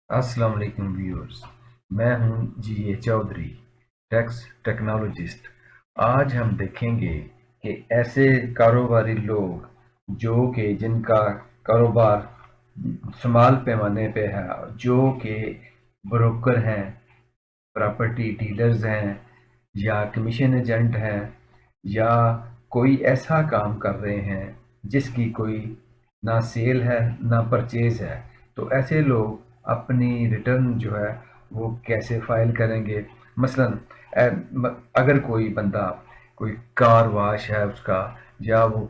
अस्सलाम वालेकुम व्यूअर्स। मैं हूं जी चौधरी, टैक्स टेक्नोलॉजिस्ट। आज हम देखेंगे कि ऐसे कारोबारी लोग जो कि जिनका कारोबार स्मॉल पैमाने पे है, जो कि ब्रोकर हैं, प्रॉपर्टी डीलर्स हैं, या कमीशन एजेंट हैं, या कोई ऐसा काम कर रहे हैं जिसकी कोई ना सेल है ना परचेज है। तो ऐसे लोग अपनी रिटर्न जो है वो कैसे फाइल करेंगे। मसलन अगर कोई बंदा कोई कार वाश है उसका, या वो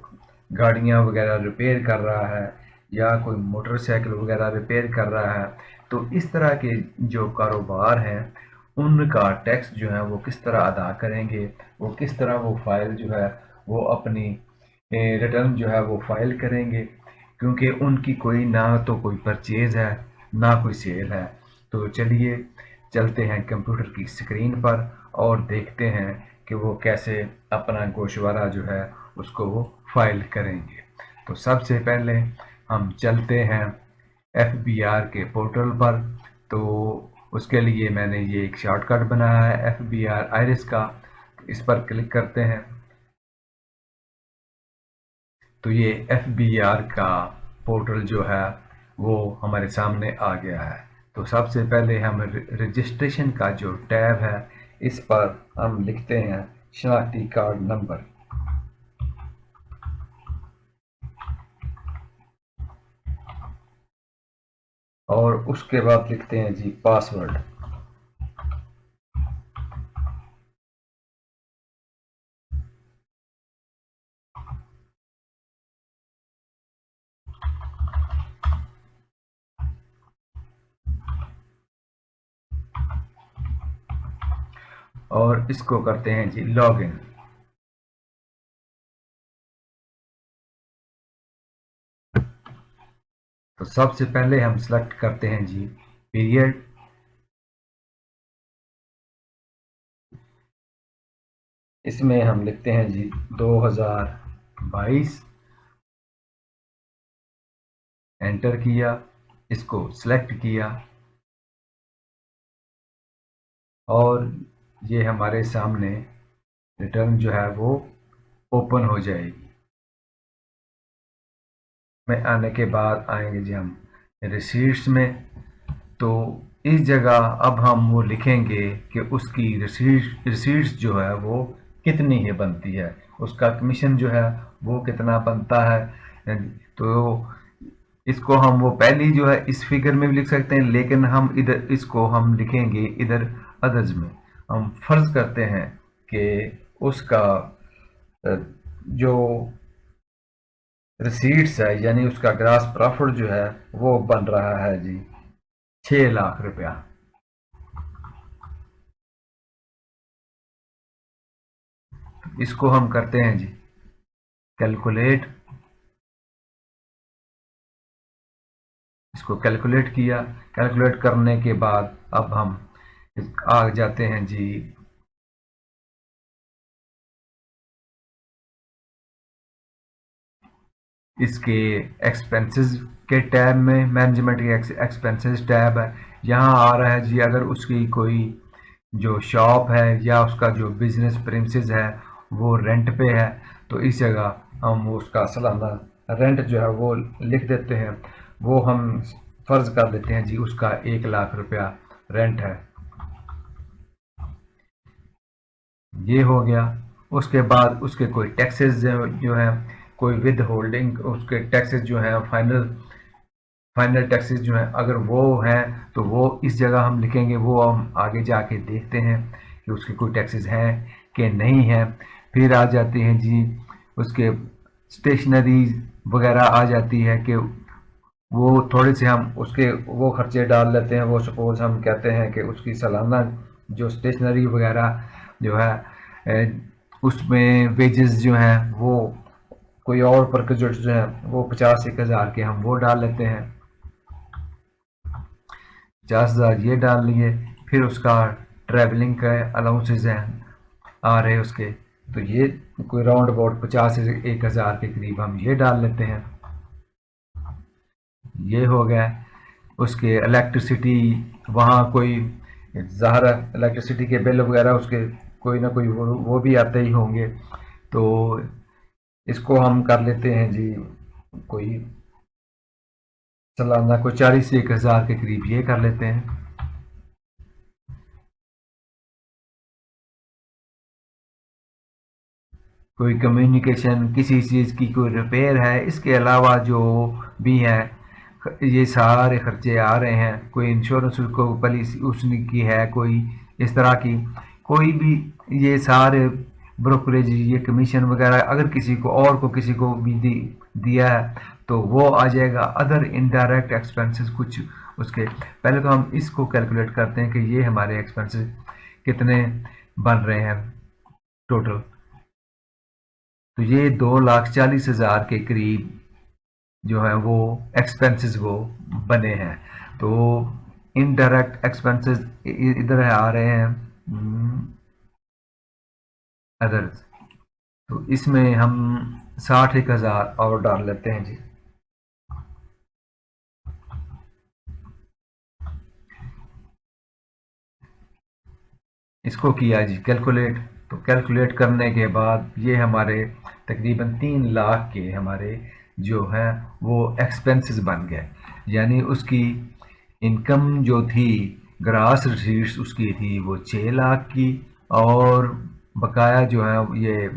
गाड़ियां वगैरह रिपेयर कर रहा है, या कोई मोटरसाइकिल वगैरह रिपेयर कर रहा है, तो इस तरह के जो कारोबार हैं उनका टैक्स जो है वो किस तरह अदा करेंगे, वो किस तरह वो फाइल जो है वो अपनी रिटर्न जो है वो फाइल करेंगे, क्योंकि उनकी कोई ना तो कोई परचेज है ना कोई सेल है। तो चलिए चलते हैं कंप्यूटर की स्क्रीन पर और देखते हैं कि वो कैसे अपना गोशवारा जो है उसको वो फाइल करेंगे। तो सबसे पहले हम चलते हैं FBR के पोर्टल पर। तो उसके लिए मैंने ये एक शॉर्टकट बनाया है FBR आइरिस का। इस पर क्लिक करते हैं तो ये FBR का पोर्टल जो है वो हमारे सामने आ गया है। तो सबसे पहले हम रजिस्ट्रेशन का जो टैब है इस पर हम लिखते हैं शनाख्ती कार्ड नंबर, और उसके बाद लिखते हैं जी पासवर्ड। और इसको करते हैं जी लॉगिन। तो सबसे पहले हम सेलेक्ट करते हैं जी पीरियड। इसमें हम लिखते हैं जी 2022। एंटर किया, इसको सेलेक्ट किया और ये हमारे सामने रिटर्न जो है वो ओपन हो जाएगी। में आने के बाद आएंगे जी हम रिसीट्स में। तो इस जगह अब हम वो लिखेंगे कि उसकी रिसीट्स जो है वो कितनी है बनती है, उसका कमीशन जो है वो कितना बनता है। तो इसको हम वो पहली जो है इस फिगर में भी लिख सकते हैं, लेकिन हम इधर इसको हम लिखेंगे इधर अदर्स में। हम फर्ज करते हैं कि उसका जो रिसीट्स है यानी उसका ग्रास प्रॉफिट जो है वो बन रहा है जी 6 लाख रुपया। इसको हम करते हैं जी कैलकुलेट। इसको कैलकुलेट किया, कैलकुलेट करने के बाद अब हम आ जाते हैं जी इसके एक्सपेंसेस के टैब में। मैनेजमेंट के एक्सपेंसेस टैब है, यहाँ आ रहा है जी अगर उसकी कोई जो शॉप है या उसका जो बिजनेस प्रेमिसेस है वो रेंट पे है, तो इस जगह हम उसका सालाना रेंट जो है वो लिख देते हैं। वो हम फर्ज कर देते हैं जी उसका 1 लाख रुपया रेंट है। ये हो गया। उसके बाद उसके कोई टैक्सेस जो है, कोई विद होल्डिंग उसके टैक्सेस जो है फाइनल फाइनल टैक्सेस जो है अगर वो हैं तो वो इस जगह हम लिखेंगे। वो हम आगे जाके देखते हैं कि उसके कोई टैक्सेस हैं कि नहीं है। फिर आ जाते हैं जी उसके स्टेशनरी वगैरह आ जाती है कि वो थोड़े से हम उसके वो खर्चे डाल लेते हैं। वो सपोज हम कहते हैं कि उसकी सालाना जो स्टेशनरी वगैरह जो है उसमें वेजेस जो हैं वो कोई और परकेज जो है वो 50-1 हज़ार के हम वो डाल लेते हैं। 50,000 ये डाल लिए। फिर उसका ट्रैवलिंग का अलाउंसेस हैं आ रहे उसके, तो ये कोई राउंड अबाउट 50 से 1 हज़ार के करीब हम ये डाल लेते हैं। ये हो गया। उसके इलेक्ट्रिसिटी, वहाँ कोई ज़ाहिर इलेक्ट्रिसिटी के बिल वगैरह उसके कोई ना कोई वो भी आते ही होंगे। तो इसको हम कर लेते हैं जी, कोई सालाना को 40 से 1,000 के करीब ये कर लेते हैं। कोई कम्युनिकेशन, किसी चीज़ की कोई रिपेयर है, इसके अलावा जो भी है ये सारे खर्चे आ रहे हैं। कोई इंश्योरेंस उसको पॉलिसी उसने की है, कोई इस तरह की कोई भी, ये सारे ब्रोकरेज, ये कमीशन वगैरह अगर किसी को और को किसी को भी दिया है तो वो आ जाएगा। अदर इनडायरेक्ट एक्सपेंसेस कुछ उसके, पहले तो हम इसको कैलकुलेट करते हैं कि ये हमारे एक्सपेंसेस कितने बन रहे हैं टोटल। तो ये 2,40,000 के करीब जो है वो एक्सपेंसेस वो बने हैं। तो इनडायरेक्ट एक्सपेंसेस इधर आ रहे हैं अदर्स। तो इसमें हम 61,000 और डाल लेते हैं जी। इसको किया जी कैलकुलेट। तो कैलकुलेट करने के बाद ये हमारे तकरीबन 3 लाख के हमारे जो है वो एक्सपेंसेस बन गए। यानी उसकी इनकम जो थी, ग्रास रिसीट्स उसकी थी वो 6 लाख की, और बकाया जो है ये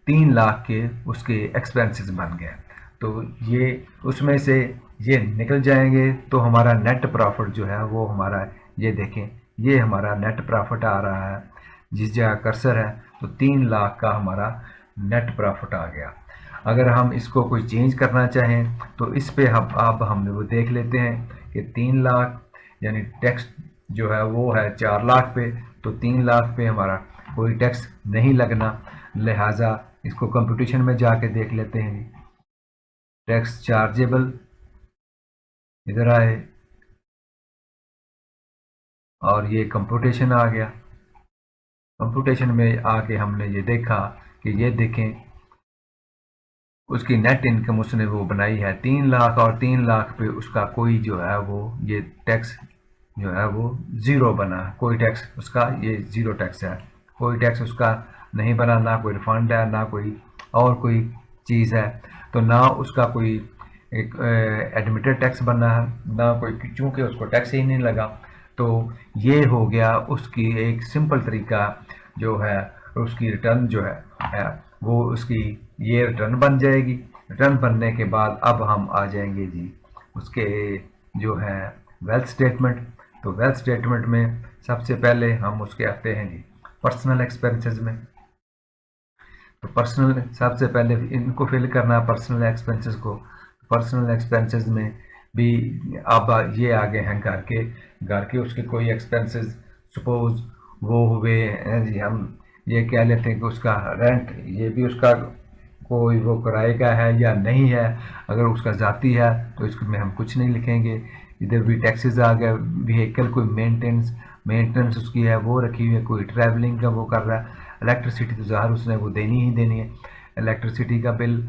3 लाख के उसके एक्सपेंसेस बन गए। तो ये उसमें से ये निकल जाएंगे तो हमारा नेट प्रॉफिट जो है वो हमारा, ये देखें, ये हमारा नेट प्रॉफिट आ रहा है जिस जगह कर्सर है। तो 3 लाख का हमारा नेट प्रॉफिट आ गया। अगर हम इसको कोई चेंज करना चाहें तो इस पे हम अब हम वो देख लेते हैं कि 3 लाख यानी टैक्स जो है वो है 4 लाख पे। तो 3 लाख पे हमारा कोई टैक्स नहीं लगना, लिहाजा इसको कंपटीशन में जाके देख लेते हैं। टैक्स चार्जेबल इधर आए और ये कंप्यूटेशन आ गया। कंप्यूटेशन में आके हमने ये देखा कि ये देखें उसकी नेट इनकम उसने वो बनाई है 3 लाख, और 3 लाख पे उसका कोई जो है वो ये टैक्स जो है वो ज़ीरो बना, कोई टैक्स उसका ये ज़ीरो टैक्स है। कोई टैक्स उसका नहीं बना, ना कोई रिफंड है, ना कोई और कोई चीज़ है। तो ना उसका कोई एक एडमिटेड टैक्स बना है, ना कोई, चूँकि उसको टैक्स ही नहीं लगा। तो ये हो गया उसकी एक सिंपल तरीका जो है, उसकी रिटर्न जो है वो उसकी ये रिटर्न बन जाएगी। रिटर्न बनने के बाद अब हम आ जाएंगे जी उसके जो है वेल्थ स्टेटमेंट। तो वेल्थ स्टेटमेंट में सबसे पहले हम उसके आते हैं जी पर्सनल एक्सपेंसेस में। तो पर्सनल सबसे पहले इनको फिल करना है पर्सनल एक्सपेंसेस को। पर्सनल एक्सपेंसेस में भी अब ये आ गए हैं घर के उसके कोई एक्सपेंसेस, सपोज वो हुए जी, हम ये कह लेते हैं कि उसका रेंट, ये भी उसका कोई वो किराए का है या नहीं है। अगर उसका ज़ाती है तो इसमें हम कुछ नहीं लिखेंगे। इधर भी टैक्सेस आ गया, व्हीकल कोई मेंटेनेंस मेंटेनेंस उसकी है वो रखी हुई है, कोई ट्रैवलिंग का वो कर रहा है। इलेक्ट्रिसिटी तो ज़ाहिर उसने वो देनी ही देनी है, इलेक्ट्रिसिटी का बिल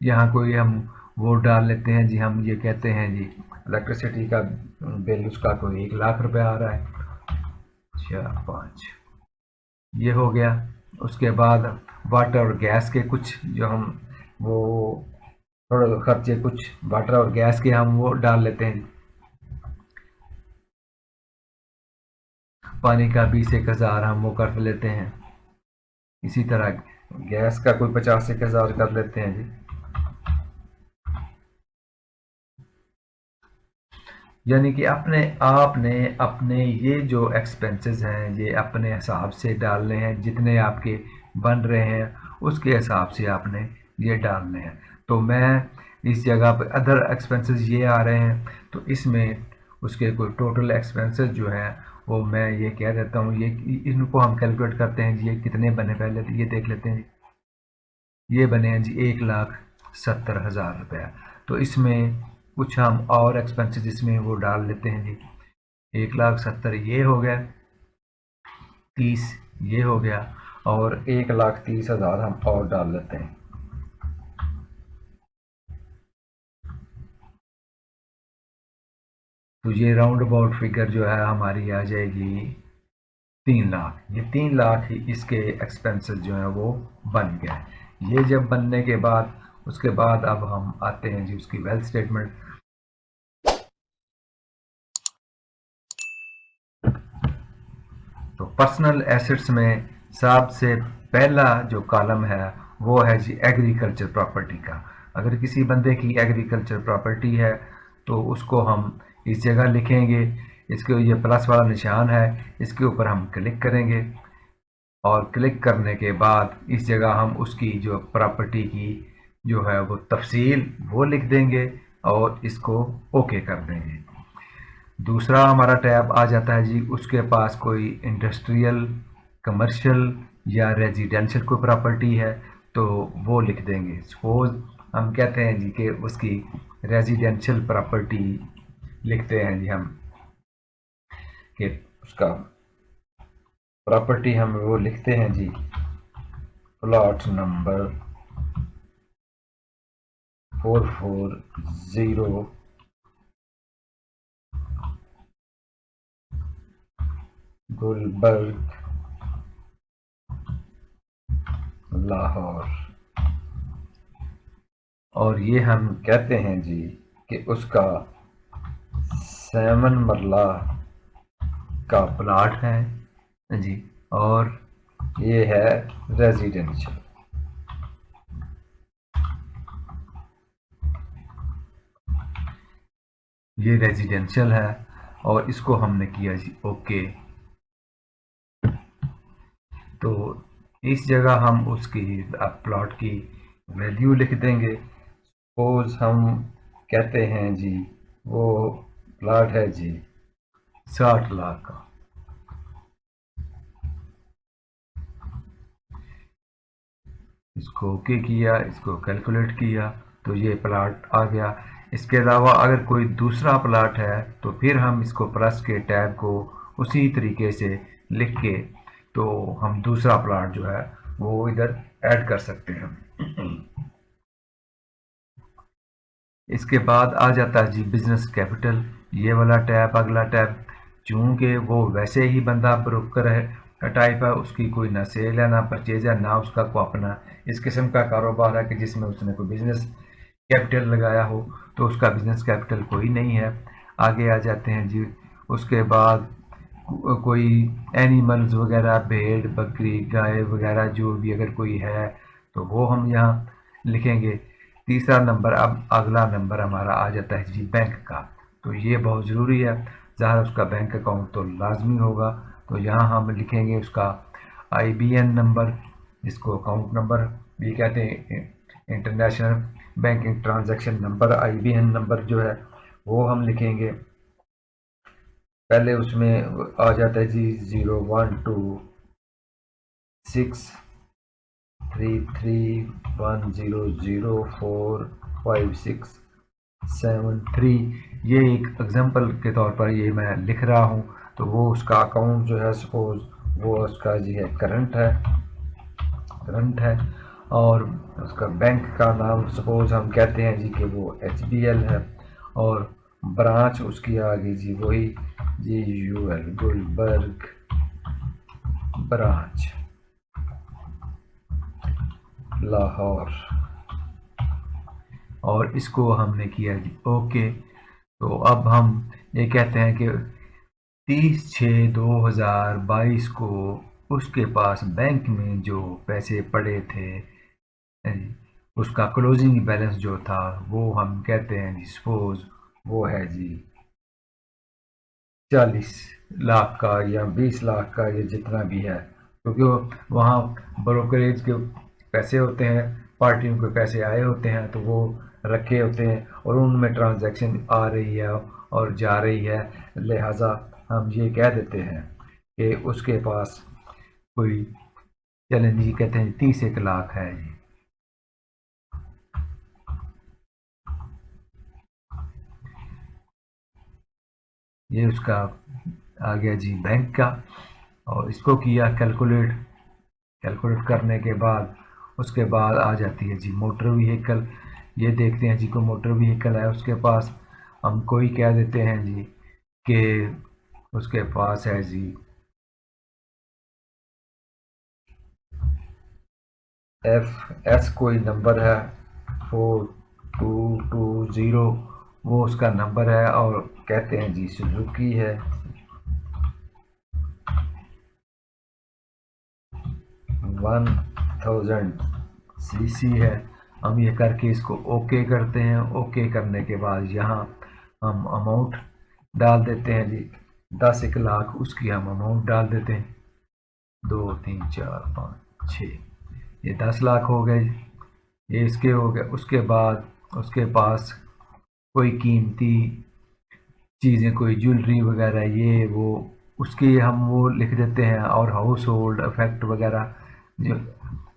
यहाँ कोई हम वो डाल लेते हैं जी, हम ये कहते हैं जी इलेक्ट्रिसिटी का बिल उसका कोई 1,00,000 रुपये आ रहा है। 4 5 ये हो गया। उसके बाद वाटर और गैस के कुछ जो हम वो थोड़े खर्चे कुछ वाटर और गैस के हम वो डाल लेते हैं। पानी का 20-1,000 हम वो कर लेते हैं। इसी तरह गैस का कोई 50-1,000 कर लेते हैं जी। यानी कि अपने आपने अपने ये जो एक्सपेंसेस हैं ये अपने हिसाब से डालने हैं, जितने आपके बन रहे हैं उसके हिसाब से आपने ये डालने हैं। तो मैं इस जगह पर अदर एक्सपेंसेस ये आ रहे हैं, तो इसमें उसके कोई टोटल एक्सपेंसेस जो हैं वो मैं ये कह देता हूँ। ये इनको हम कैलकुलेट करते हैं जी, ये कितने बने पहले तो ये देख लेते हैं। ये बने हैं जी 1,70,000 रुपया। तो इसमें कुछ हम और एक्सपेंसेस इसमें वो डाल लेते हैं जी। 1,70,000 ये हो गया, 30 ये हो गया, और 1,30,000 हम और डाल लेते हैं। तो ये राउंड अबाउट फिगर जो है हमारी आ जाएगी 3 लाख। ये 3 लाख ही इसके एक्सपेंसेस जो है वो बन गए। ये जब बनने के बाद उसके बाद अब हम आते हैं जी उसकी वेल्थ स्टेटमेंट। तो पर्सनल एसेट्स में सबसे पहला जो कॉलम है वो है जी एग्रीकल्चर प्रॉपर्टी का। अगर किसी बंदे की एग्रीकल्चर प्रॉपर्टी है तो उसको हम इस जगह लिखेंगे। इसके ये प्लस वाला निशान है, इसके ऊपर हम क्लिक करेंगे और क्लिक करने के बाद इस जगह हम उसकी जो प्रॉपर्टी की जो है वो तफसील वो लिख देंगे और इसको ओके कर देंगे। दूसरा हमारा टैब आ जाता है जी उसके पास कोई इंडस्ट्रियल, कमर्शियल या रेजिडेंशियल कोई प्रॉपर्टी है तो वो लिख देंगे। सपोज हम कहते हैं जी कि उसकी रेजिडेंशियल प्रॉपर्टी लिखते हैं जी हम कि उसका प्रॉपर्टी हम वो लिखते हैं जी प्लॉट नंबर 440 गुलबर्ग लाहौर। और ये हम कहते हैं जी कि उसका 7 मरला का प्लॉट है जी और ये है रेजिडेंशियल। ये रेजिडेंशियल है और इसको हमने किया जी ओके। तो इस जगह हम उसकी प्लॉट की वैल्यू लिख देंगे। सपोज हम कहते हैं जी वो प्लॉट है जी 60 लाख का। इसको ओके किया, इसको कैलकुलेट किया तो ये प्लॉट आ गया। इसके अलावा अगर कोई दूसरा प्लॉट है तो फिर हम इसको प्लस के टैब को उसी तरीके से लिख के तो हम दूसरा प्लॉट जो है वो इधर ऐड कर सकते हैं। इसके बाद आ जाता है जी बिजनेस कैपिटल, ये वाला टैब अगला टैब। चूंकि वो वैसे ही बंदा ब्रोकर है का टाइप है, उसकी कोई ना सेल है ना परचेज है ना उसका कोई अपना इस किस्म का कारोबार है कि जिसमें उसने कोई बिजनेस कैपिटल लगाया हो, तो उसका बिजनेस कैपिटल कोई नहीं है। आगे आ जाते हैं जी उसके बाद कोई एनिमल्स वगैरह भेड़ बकरी गाय वगैरह जो भी अगर कोई है तो वो हम यहाँ लिखेंगे। तीसरा नंबर, अब अगला नंबर हमारा आ जाता है जी बैंक का। तो ये बहुत ज़रूरी है, ज़ाहिर उसका बैंक अकाउंट तो लाजमी होगा। तो यहाँ हम लिखेंगे उसका IBN नंबर, इसको अकाउंट नंबर भी कहते हैं, international banking transaction number. IBN number जो है वो हम लिखेंगे। पहले उसमें आ जाता है जी 0126331004567 ये एक एग्जांपल के तौर पर ये मैं लिख रहा हूँ। तो वो उसका अकाउंट जो है सपोज वो उसका जी है करंट है और उसका बैंक का नाम सपोज हम कहते हैं जी कि वो HBL है और ब्रांच उसकी आ गई जी वही GUL गुलबर्ग ब्रांच लाहौर और इसको हमने किया जी ओके। तो अब हम ये कहते हैं कि 30/6/2022 को उसके पास बैंक में जो पैसे पड़े थे उसका क्लोजिंग बैलेंस जो था वो हम कहते हैं जी सपोज वो है जी 40 लाख का या 20 लाख का या जितना भी है, क्योंकि वहाँ ब्रोकरेज के पैसे होते हैं, पार्टियों के पैसे आए होते हैं तो वो रखे होते हैं और उनमें ट्रांजैक्शन आ रही है और जा रही है, लिहाजा हम ये कह देते हैं कि उसके पास कोई चलें जी कहते हैं 30 लाख है जी। ये उसका आ गया जी बैंक का और इसको किया कैलकुलेट करने के बाद उसके बाद आ जाती है जी मोटर व्हीकल। ये देखते हैं जी को मोटर व्हीकल है उसके पास, हम कोई कह देते हैं जी कि उसके पास है जी FS कोई नंबर है 4220, वो उसका नंबर है और कहते हैं जी सुजुकी है। 1000 सीसी है। हम ये करके इसको ओके करते हैं। ओके करने के बाद यहाँ हम अमाउंट डाल देते हैं जी 10 1 लाख, उसकी हम अमाउंट डाल देते हैं 2 3 4 5 6, ये 10 लाख हो गए। ये इसके हो गए। उसके बाद उसके पास कोई कीमती चीज़ें, कोई ज्वेलरी वगैरह, ये वो, उसकी हम वो लिख देते हैं। और हाउस होल्ड इफेक्ट वगैरह जो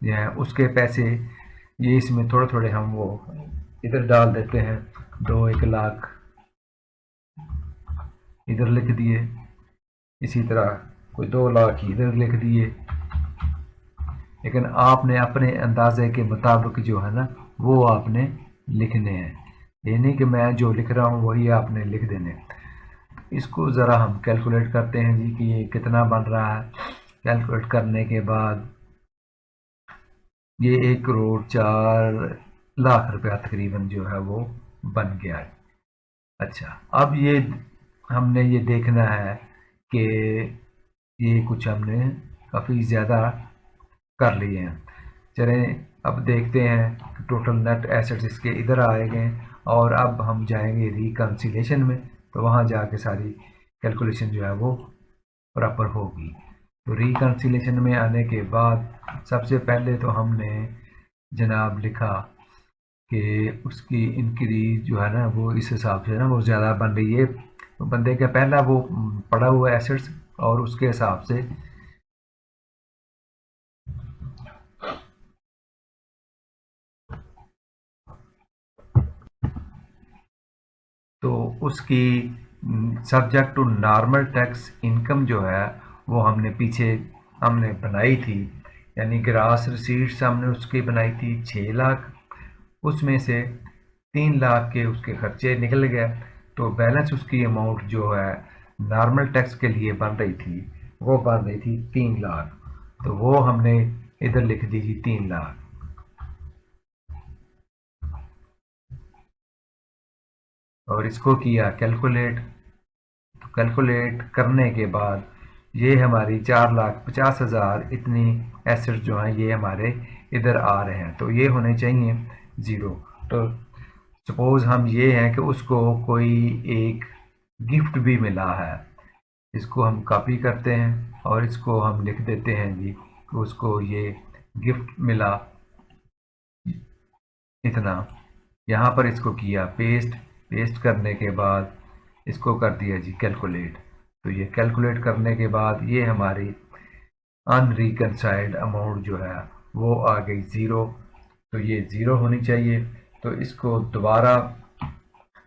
है उसके पैसे, ये इसमें थोड़े थोड़े हम वो इधर डाल देते हैं। 2 1 लाख इधर लिख दिए, इसी तरह कोई 2 लाख इधर लिख दिए। लेकिन आपने अपने अंदाजे के मुताबिक जो है ना वो आपने लिखने हैं। ये नहीं कि मैं जो लिख रहा हूँ वही आपने लिख देने। इसको ज़रा हम कैलकुलेट करते हैं जी कि ये कितना बन रहा है। कैलकुलेट करने के बाद ये 1 करोड़ 4 लाख रुपया तकरीबन जो है वो बन गया है। अच्छा, अब ये हमने ये देखना है कि ये कुछ हमने काफ़ी ज़्यादा कर लिए हैं। चलें अब देखते हैं टोटल नेट एसेट्स इसके इधर आएंगे और अब हम जाएंगे रिकन्सिलेशन में, तो वहाँ जाके सारी कैलकुलेशन जो है वो प्रॉपर होगी। तो रिकन्सिलेशन में आने के बाद सबसे पहले तो हमने जनाब लिखा कि उसकी इंक्रीज जो है ना वो इस हिसाब से ना वो ज़्यादा बन रही है। तो बंदे का पहला वो पड़ा हुआ एसेट्स और उसके हिसाब से तो उसकी subject to normal tax income जो है वो हमने पीछे हमने बनाई थी। यानी ग्रास रिसीट्स हमने उसकी बनाई थी 6 लाख, उसमें से 3 लाख के उसके खर्चे निकल गए। तो बैलेंस उसकी अमाउंट जो है नॉर्मल टैक्स के लिए बन रही थी वो बन रही थी 3 लाख। तो वो हमने इधर लिख दी थी 3 लाख। और इसको किया कैलकुलेट। तो कैलकुलेट करने के बाद ये हमारी 4,50,000 इतनी एसेट जो हैं ये हमारे इधर आ रहे हैं। तो ये होने चाहिए ज़ीरो। तो सपोज़ हम ये हैं कि उसको कोई एक गिफ्ट भी मिला है, इसको हम कॉपी करते हैं और इसको हम लिख देते हैं जी कि उसको ये गिफ्ट मिला इतना। यहाँ पर इसको किया पेस्ट। पेस्ट करने के बाद इसको कर दिया जी कैलकुलेट। तो ये कैलकुलेट करने के बाद ये हमारी अनरिकनसाइल्ड अमाउंट जो है वो आ गई ज़ीरो। तो ये ज़ीरो होनी चाहिए। तो इसको दोबारा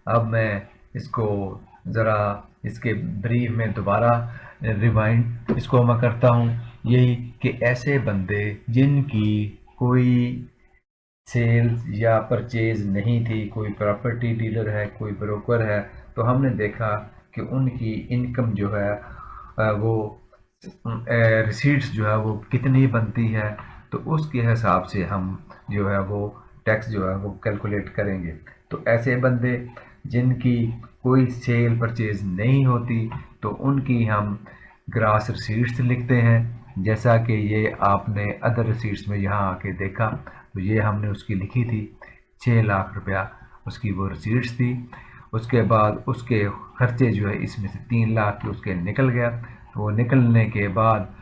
अब मैं इसको ज़रा इसके ब्रीफ में दोबारा रिवाइंड इसको मैं करता हूँ। यही कि ऐसे बंदे जिनकी कोई सेल्स या परचेज नहीं थी, कोई प्रॉपर्टी डीलर है, कोई ब्रोकर है, तो हमने देखा कि उनकी इनकम जो है वो रिसीट्स जो है वो कितनी बनती है। तो उसके हिसाब से हम जो है वो टैक्स जो है वो कैलकुलेट करेंगे। तो ऐसे बंदे जिनकी कोई सेल परचेज नहीं होती तो उनकी हम ग्रास रिसीट्स लिखते हैं। जैसा कि ये आपने अदर रिसीट्स में यहाँ आके देखा, तो ये हमने उसकी लिखी थी 6 लाख रुपया उसकी वो रिसीट्स थी। उसके बाद उसके खर्चे जो है इसमें से 3 लाख के उसके निकल गया। तो वो निकलने के बाद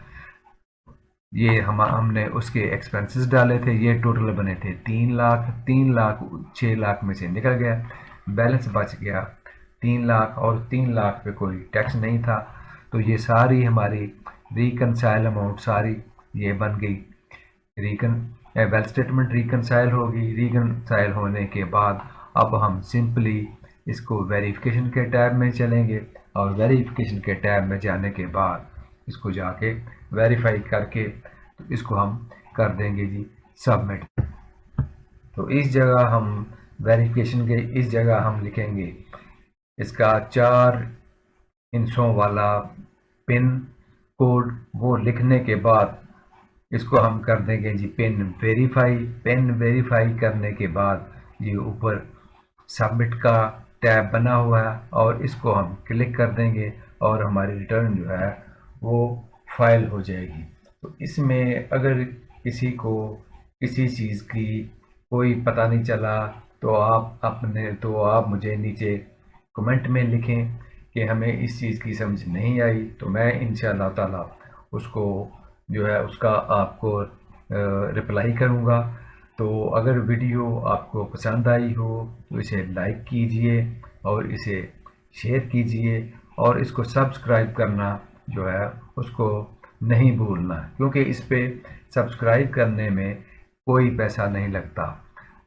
ये हमने उसके एक्सपेंसेस डाले थे, ये टोटल बने थे 3 लाख। 3 लाख 6 लाख में से निकल गया, बैलेंस बच गया 3 लाख और 3 लाख पे कोई टैक्स नहीं था। तो ये सारी हमारी रिकनसाइल अमाउंट सारी ये बन गई। रिकन वेल स्टेटमेंट रिकनसाइल होगी। रिकनसाइल होने के बाद अब हम सिंपली इसको वेरिफिकेशन के टैब में चलेंगे और वेरिफिकेशन के टैब में जाने के बाद इसको जाके वेरीफाई करके तो इसको हम कर देंगे जी सबमिट। तो इस जगह हम वेरिफिकेशन के इस जगह हम लिखेंगे इसका 4 इंचों वाला पिन कोड, वो लिखने के बाद इसको हम कर देंगे जी पिन वेरीफाई करने के बाद ये ऊपर सबमिट का टैब बना हुआ है और इसको हम क्लिक कर देंगे और हमारी रिटर्न जो है वो फाइल हो जाएगी। तो इसमें अगर किसी को किसी चीज़ की कोई पता नहीं चला तो आप मुझे नीचे कमेंट में लिखें कि हमें इस चीज़ की समझ नहीं आई, तो मैं इंशाअल्लाह ताला उसको जो है उसका आपको रिप्लाई करूँगा। तो अगर वीडियो आपको पसंद आई हो तो इसे लाइक कीजिए और इसे शेयर कीजिए और इसको सब्सक्राइब करना जो है उसको नहीं भूलना, क्योंकि इस पे सब्सक्राइब करने में कोई पैसा नहीं लगता।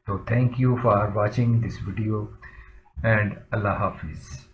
तो thank you for watching this video and अल्लाह हाफिज़।